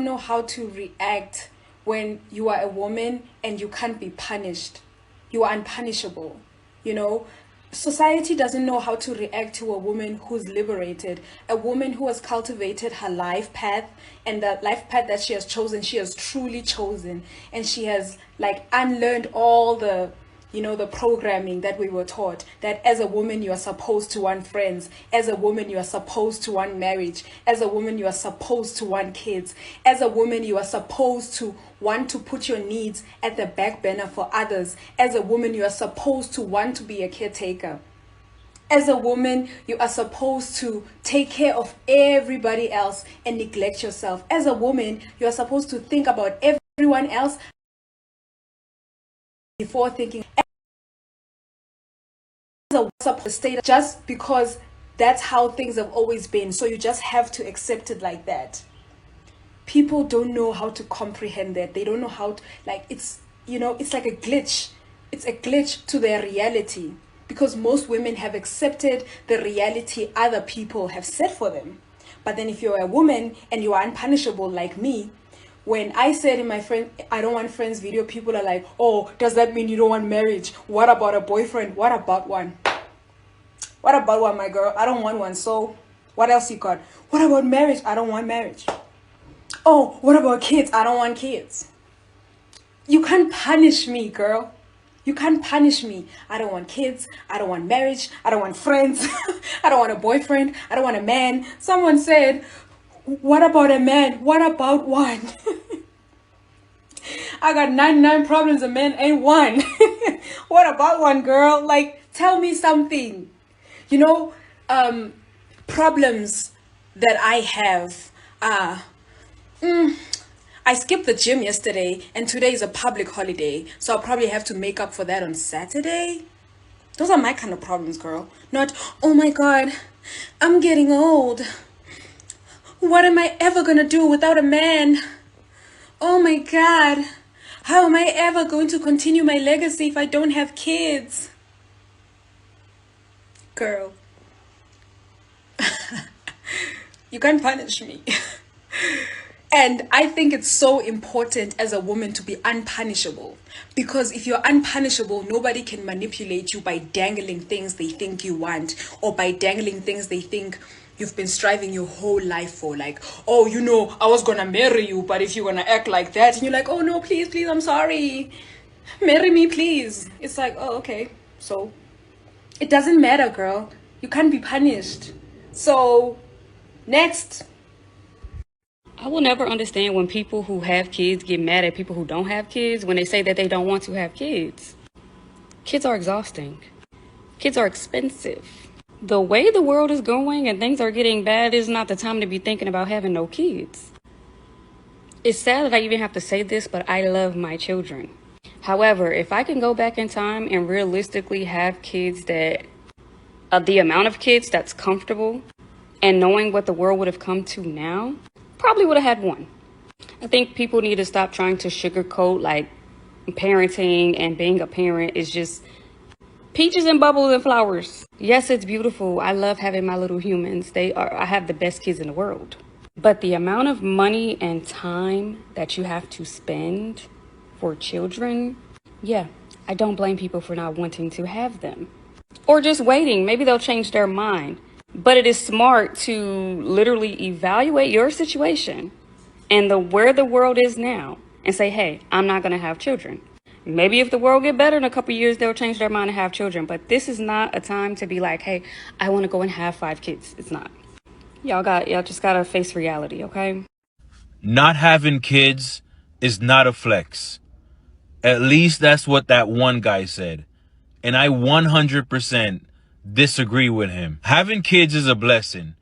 don't know how to react when you are a woman and you can't be punished. You are unpunishable. You know, society doesn't know how to react to a woman who's liberated, a woman who has cultivated her life path, and the life path that she has chosen, she has truly chosen, and she has like unlearned all the, you know, the programming that we were taught, that as a woman you are supposed to want friends, as a woman you are supposed to want marriage, as a woman you are supposed to want kids, as a woman you are supposed to want to put your needs at the back burner for others, as a woman you are supposed to want to be a caretaker, as a woman you are supposed to take care of everybody else and neglect yourself, as a woman you are supposed to think about everyone else before thinking, a state just because that's how things have always been, so you just have to accept it like that. People don't know how to comprehend that. They don't know how to, like, it's, you know, it's like a glitch. It's a glitch to their reality, because most women have accepted the reality other people have set for them. But then if you're a woman and you are unpunishable like me, when I said in my friend, I don't want friends video, people are like, oh, does that mean you don't want marriage? What about a boyfriend? What about one? What about one, my girl? I don't want one. So what else you got? What about marriage? I don't want marriage. Oh, what about kids? I don't want kids. You can't punish me, girl. You can't punish me. I don't want kids. I don't want marriage. I don't want friends. I don't want a boyfriend. I don't want a man. Someone said, what about a man? What about one? I got 99 problems. A man ain't one. What about one, girl? Like, tell me something. You know, problems that I have are, I skipped the gym yesterday and today is a public holiday, so I'll probably have to make up for that on Saturday. Those are my kind of problems, girl. Not, oh my God, I'm getting old. What am I ever gonna do without a man? Oh my God, how am I ever going to continue my legacy if I don't have kids? Girl, you can't punish me. And I think it's so important as a woman to be unpunishable, because if you're unpunishable, nobody can manipulate you by dangling things they think you want, or by dangling things they think you've been striving your whole life for. Like, oh, you know, I was gonna marry you, but if you're gonna act like that, and you're like, oh no, please, please, I'm sorry, marry me, please. It's like, oh, okay. So it doesn't matter, girl. You can't be punished. So next. I will never understand when people who have kids get mad at people who don't have kids when they say that they don't want to have kids. Kids are exhausting. Kids are expensive. The way the world is going and things are getting bad is not the time to be thinking about having no kids. It's sad that I even have to say this, but I love my children. However, if I can go back in time and realistically have kids that, the amount of kids that's comfortable, and knowing what the world would have come to now, probably would have had one. I think people need to stop trying to sugarcoat like parenting and being a parent is just peaches and bubbles and flowers. Yes, it's beautiful. I love having my little humans. I have the best kids in the world. But the amount of money and time that you have to spend for children, yeah, I don't blame people for not wanting to have them. Or just waiting. Maybe they'll change their mind. But it is smart to literally evaluate your situation and where the world is now and say, hey, I'm not going to have children. Maybe if the world get better in a couple years, they'll change their mind and have children. But this is not a time to be like, hey, I want to go and have 5 kids. It's not. Y'all just got to face reality, okay? Not having kids is not a flex. At least that's what that one guy said. And I 100% disagree with him. Having kids is a blessing,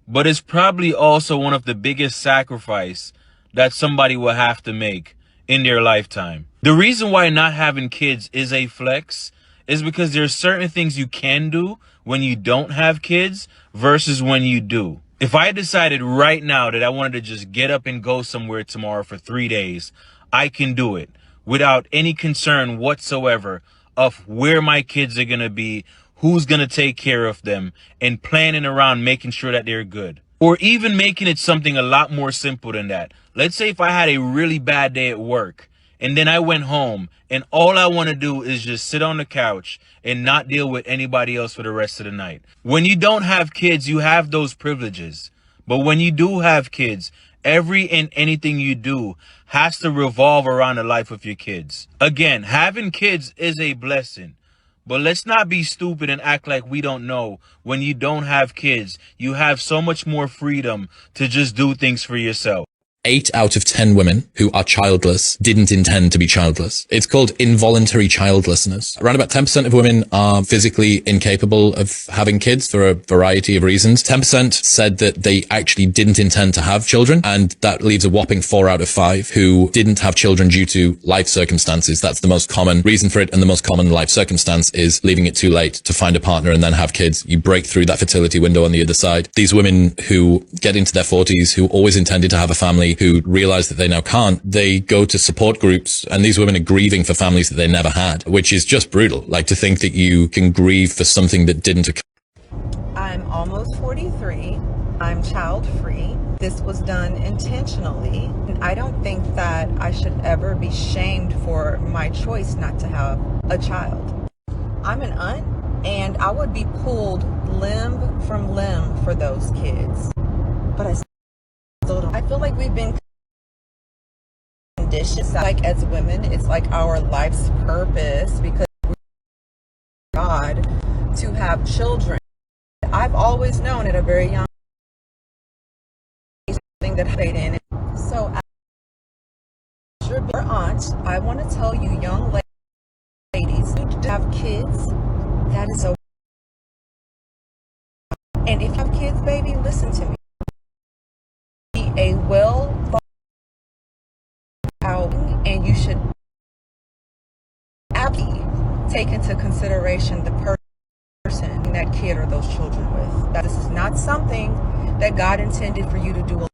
but it's probably also one of the biggest sacrifice that somebody will have to make in their lifetime. The reason why not having kids is a flex is because there's certain things you can do when you don't have kids versus when you do. If I decided right now that I wanted to just get up and go somewhere tomorrow for 3 days, I can do it without any concern whatsoever of where my kids are going to be, who's going to take care of them, and planning around making sure that they're good. Or even making it something a lot more simple than that. Let's say if I had a really bad day at work and then I went home and all I want to do is just sit on the couch and not deal with anybody else for the rest of the night. When you don't have kids, you have those privileges. But when you do have kids, every and anything you do has to revolve around the life of your kids. Again, having kids is a blessing. But let's not be stupid and act like we don't know. When you don't have kids, you have so much more freedom to just do things for yourself. 8 out of 10 women who are childless didn't intend to be childless. It's called involuntary childlessness. Around about 10% of women are physically incapable of having kids for a variety of reasons. 10% said that they actually didn't intend to have children, and that leaves a whopping 4 out of 5 who didn't have children due to life circumstances. That's the most common reason for it, and the most common life circumstance is leaving it too late to find a partner and then have kids. You break through that fertility window on the other side. These women who get into their 40s, who always intended to have a family, who realize that they now can't, they go to support groups, and these women are grieving for families that they never had, which is just brutal. Like, to think that you can grieve for something that didn't occur. I'm almost 43. I'm child-free. This was done intentionally. And I don't think that I should ever be shamed for my choice not to have a child. I'm an aunt, and I would be pulled limb from limb for those kids. But I still don't. I feel like we've been conditioned, like as women, it's like our life's purpose, because we're God to have children. I've always known at a very young age something that I played in. So as your aunt, I want to tell you, young ladies, to have kids, that is so. And if you have kids, baby, listen to me. Be a well thought out, and you should absolutely take into consideration the person that kid or those children with. That this is not something that God intended for you to do.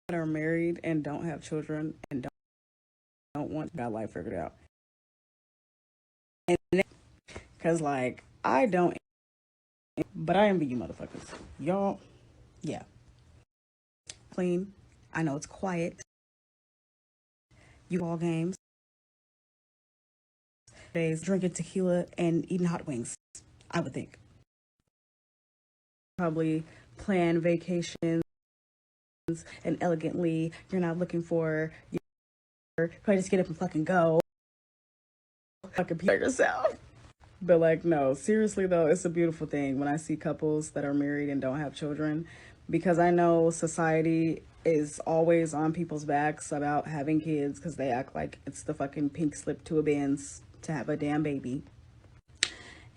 That are married and don't have children and don't want got life figured out. And because like I don't, but I envy you motherfuckers. Y'all, yeah. Clean. I know it's quiet. You all games. Days drinking tequila and eating hot wings, I would think. Probably plan vacations and elegantly. You're not looking for your probably just get up and fucking go. Fucking be yourself. But like, no, seriously though, it's a beautiful thing when I see couples that are married and don't have children, because I know society is always on people's backs about having kids because they act like it's the fucking pink slip to a Benz to have a damn baby.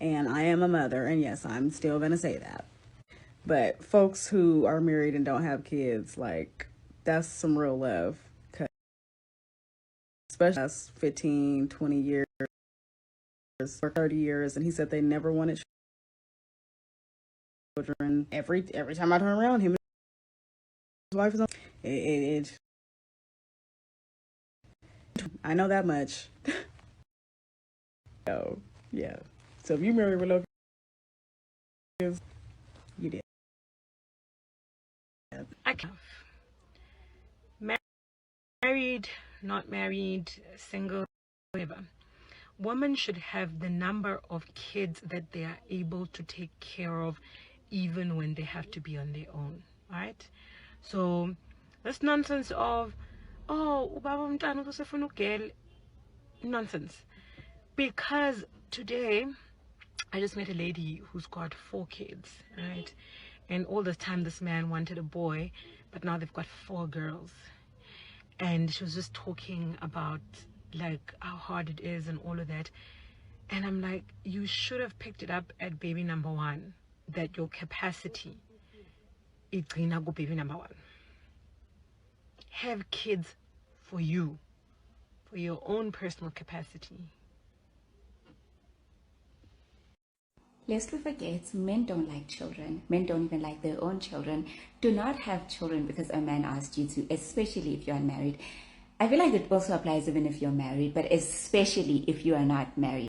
And I am a mother, and yes, I'm still gonna say that. But folks who are married and don't have kids, like, that's some real love. Especially us 15, 20 years or 30 years, and he said they never wanted children. Every time I turn around, him and his wife is on. I know that much. So, yeah. So if you marry with no kids, you did. I can. Married, not married, single, whatever. Women should have the number of kids that they are able to take care of, even when they have to be on their own. Right? So this nonsense of, oh, ubaba umntwana usefuna ugel, nonsense. Because today I just met a lady who's got 4 kids, right? And all this time this man wanted a boy, but now they've got 4 girls. And she was just talking about like how hard it is and all of that. And I'm like, you should have picked it up at baby number 1, that your capacity is go baby number 1. Have kids for you, for your own personal capacity. Lest we forget, men don't like children. Men don't even like their own children. Do not have children because a man asked you to, especially if you're unmarried. I feel like it also applies even if you're married, but especially if you are not married.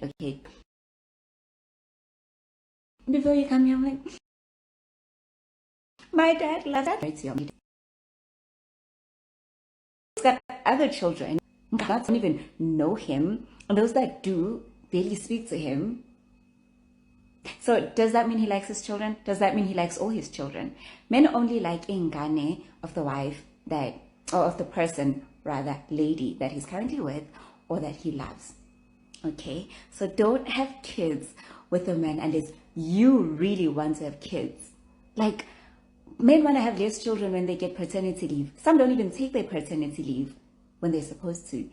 Okay. Before you come here, I'm like, my dad loves that. He's got other children that don't even know him, and those that do barely speak to him. So does that mean he likes his children? Does that mean he likes all his children? Men only like ingane of the wife that, or of the person, rather, lady that he's currently with or that he loves. Okay? So don't have kids with a man unless you really want to have kids. Like, men want to have less children when they get paternity leave. Some don't even take their paternity leave when they're supposed to.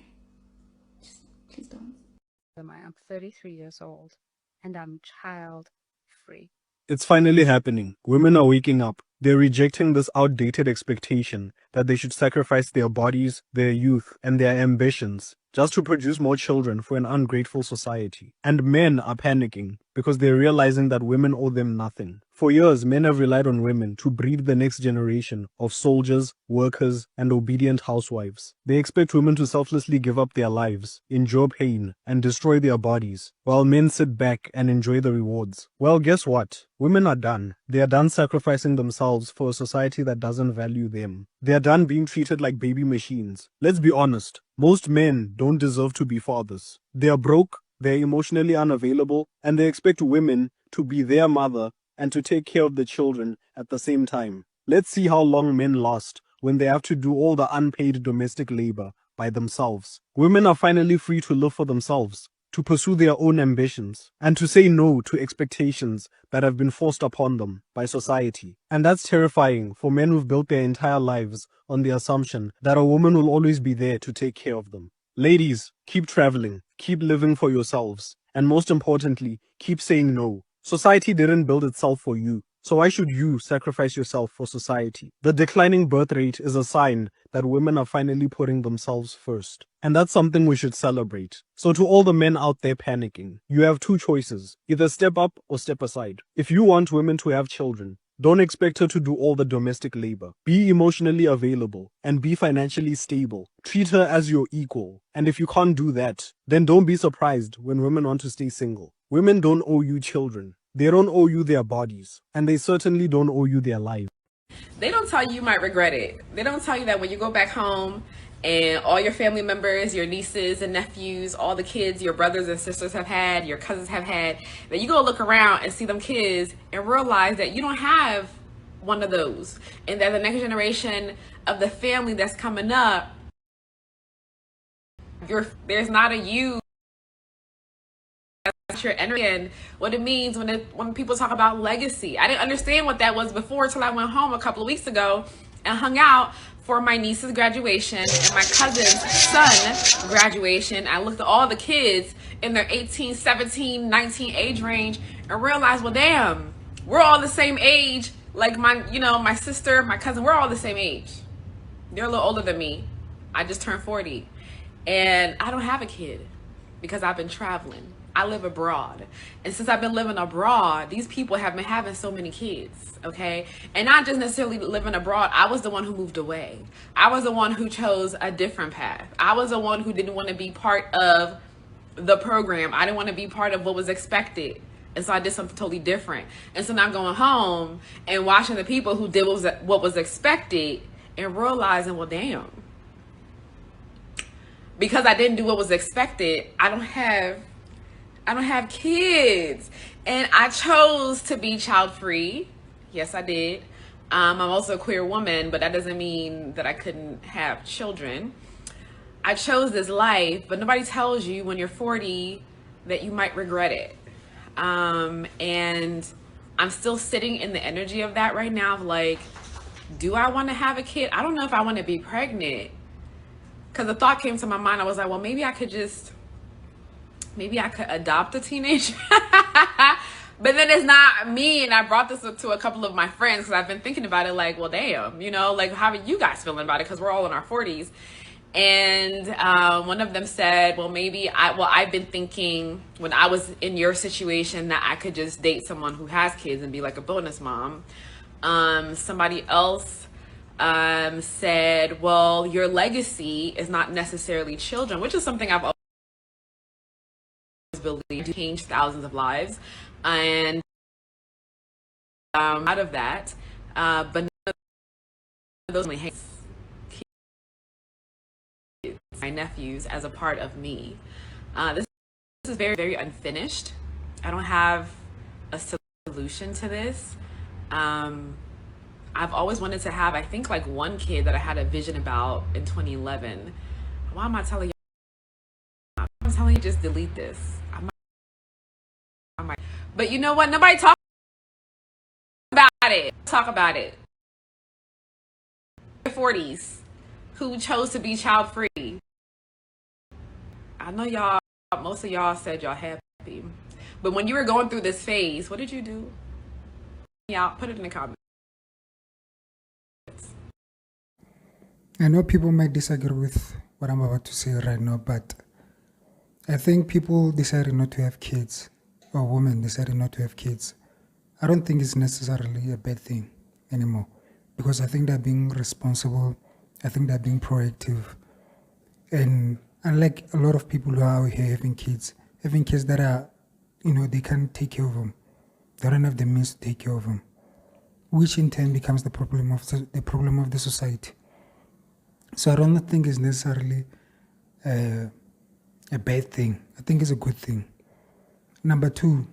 Just please don't. I'm 33 years old and I'm child free. It's finally happening. Women are waking up. They're rejecting this outdated expectation that they should sacrifice their bodies, their youth, and their ambitions just to produce more children for an ungrateful society. And men are panicking because they're realizing that women owe them nothing. For years, men have relied on women to breed the next generation of soldiers, workers, and obedient housewives. They expect women to selflessly give up their lives, endure pain, and destroy their bodies, while men sit back and enjoy the rewards. Well, guess what? Women are done. They are done sacrificing themselves for a society that doesn't value them. They are done being treated like baby machines. Let's be honest, most men don't deserve to be fathers. They are broke, they're emotionally unavailable, and they expect women to be their mother and to take care of the children at the same time. Let's see how long men last when they have to do all the unpaid domestic labor by themselves. Women are finally free to live for themselves, to pursue their own ambitions, and to say no to expectations that have been forced upon them by society. And that's terrifying for men who've built their entire lives on the assumption that a woman will always be there to take care of them. Ladies, keep traveling, keep living for yourselves, and most importantly, keep saying no. Society didn't build itself for you, so why should you sacrifice yourself for society? The declining birth rate is a sign that women are finally putting themselves first. And that's something we should celebrate. So to all the men out there panicking, you have two choices. Either step up or step aside. If you want women to have children, don't expect her to do all the domestic labor. Be emotionally available and be financially stable. Treat her as your equal. And if you can't do that, then don't be surprised when women want to stay single. Women don't owe you children. They don't owe you their bodies. And they certainly don't owe you their lives. They don't tell you you might regret it. They don't tell you that when you go back home and all your family members, your nieces and nephews, all the kids your brothers and sisters have had, your cousins have had, that you go look around and see them kids and realize that you don't have one of those, and that the next generation of the family that's coming up, there's not a you. Your energy and what it means when people talk about legacy. I didn't understand what that was before till I went home a couple of weeks ago and hung out for my niece's graduation and my cousin's son graduation. I looked at all the kids in their 18, 17, 19 age range and realized, well, damn, we're all the same age. Like my sister, my cousin, we're all the same age. They're a little older than me. I just turned 40 and I don't have a kid because I've been traveling. I live abroad. And since I've been living abroad, these people have been having so many kids, okay? And not just necessarily living abroad. I was the one who moved away. I was the one who chose a different path. I was the one who didn't want to be part of the program. I didn't want to be part of what was expected. And so I did something totally different. And so now I'm going home and watching the people who did what was expected and realizing, well, damn. Because I didn't do what was expected, I don't have kids. And I chose to be child free. Yes, I did. I'm also a queer woman, but that doesn't mean that I couldn't have children. I chose this life, but nobody tells you when you're 40 that you might regret it. And I'm still sitting in the energy of that right now of like, do I want to have a kid? I don't know if I want to be pregnant. Because the thought came to my mind. I was like, well, maybe I could adopt a teenager. But then it's not me. And I brought this up to a couple of my friends because I've been thinking about it like, well, damn, like, how are you guys feeling about it? Because we're all in our 40s. And one of them said, well, I've been thinking when I was in your situation that I could just date someone who has kids and be like a bonus mom. Somebody else said, well, your legacy is not necessarily children, which is something I've always believed to change thousands of lives. And out of that, but none of those my nephews as a part of me. This is very, very unfinished. I don't have a solution to this. I've always wanted to have, I think, like one kid that I had a vision about in 2011. Why am I telling you? I'm telling you, just delete this. I might. But you know what? Nobody talk about it. Talk about it. 40s who chose to be child free. I know y'all, most of y'all said y'all happy. But when you were going through this phase, what did you do? Y'all put it in the comments. I know people might disagree with what I'm about to say right now, but I think people deciding not to have kids, or women deciding not to have kids, I don't think it's necessarily a bad thing anymore, because I think they're being responsible, I think they're being proactive, and unlike a lot of people who are out here having kids that are, they can't take care of them, they don't have the means to take care of them, which in turn becomes the problem of the society. So I don't think it's necessarily a bad thing. I think it's a good thing. Number two,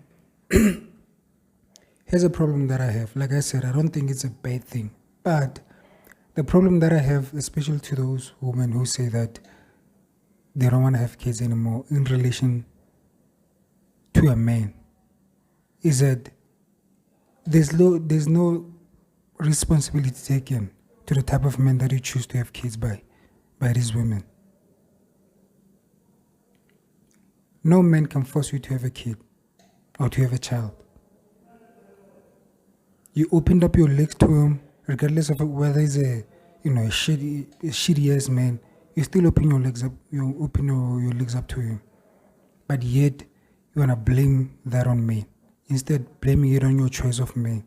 here's a problem that I have. Like I said, I don't think it's a bad thing. But the problem that I have, especially to those women who say that they don't want to have kids anymore in relation to a man, is that there's no responsibility taken to the type of men that you choose to have kids by these women. No man can force you to have a kid or to have a child. You opened up your legs to him, regardless of whether he's a shitty ass man. You still open your legs up. You open your legs up to him, but yet you wanna blame that on men instead blaming it on your choice of man.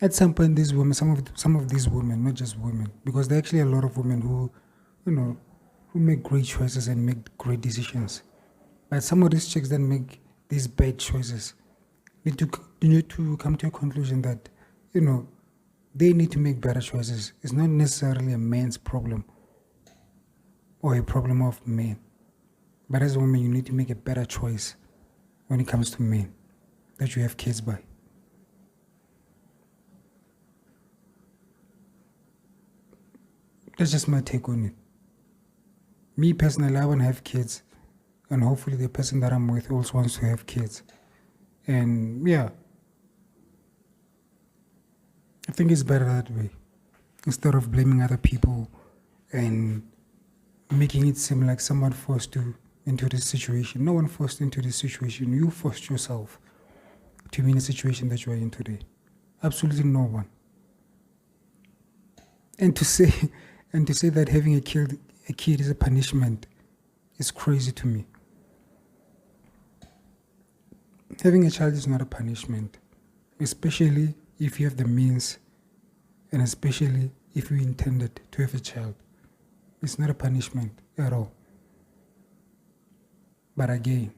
At some point, these women, some of these women, not just women, because there are actually a lot of women who, who make great choices and make great decisions. But some of these chicks that make these bad choices need to come to a conclusion that, they need to make better choices. It's not necessarily a man's problem or a problem of men. But as a woman, you need to make a better choice when it comes to men that you have kids by. That's just my take on it. Me personally, I want to have kids, and hopefully the person that I'm with also wants to have kids. And yeah, I think it's better that way, instead of blaming other people and making it seem like someone forced you into this situation. No one forced into this situation. You forced yourself to be in a situation that you are in today. Absolutely no one. And to say that having a kid is a punishment is crazy to me. Having a child is not a punishment, especially if you have the means, and especially if you intended to have a child. It's not a punishment at all. But again,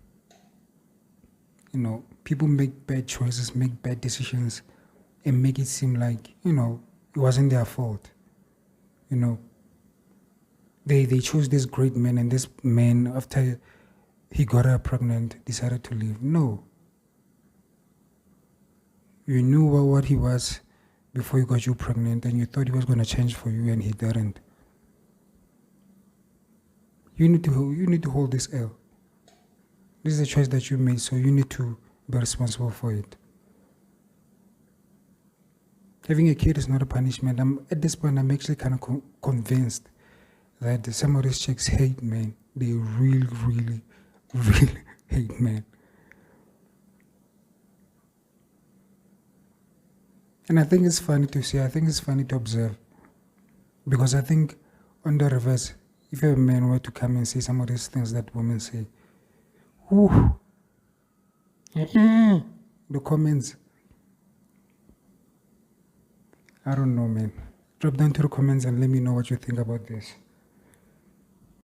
people make bad choices, make bad decisions, and make it seem like, it wasn't their fault. They chose this great man, and this man, after he got her pregnant, decided to leave. No. You knew what he was before he got you pregnant, and you thought he was going to change for you, and he didn't. You need to hold this L. This is a choice that you made, so you need to be responsible for it. Having a kid is not a punishment. At this point, I'm actually kind of convinced that some of these chicks hate men. They really, really, really hate men. And I think it's funny to see. I think it's funny to observe. Because I think on the reverse, if a man were to come and say some of these things that women say, whew, the comments I don't know, man. Drop down to the comments and let me know what you think about this.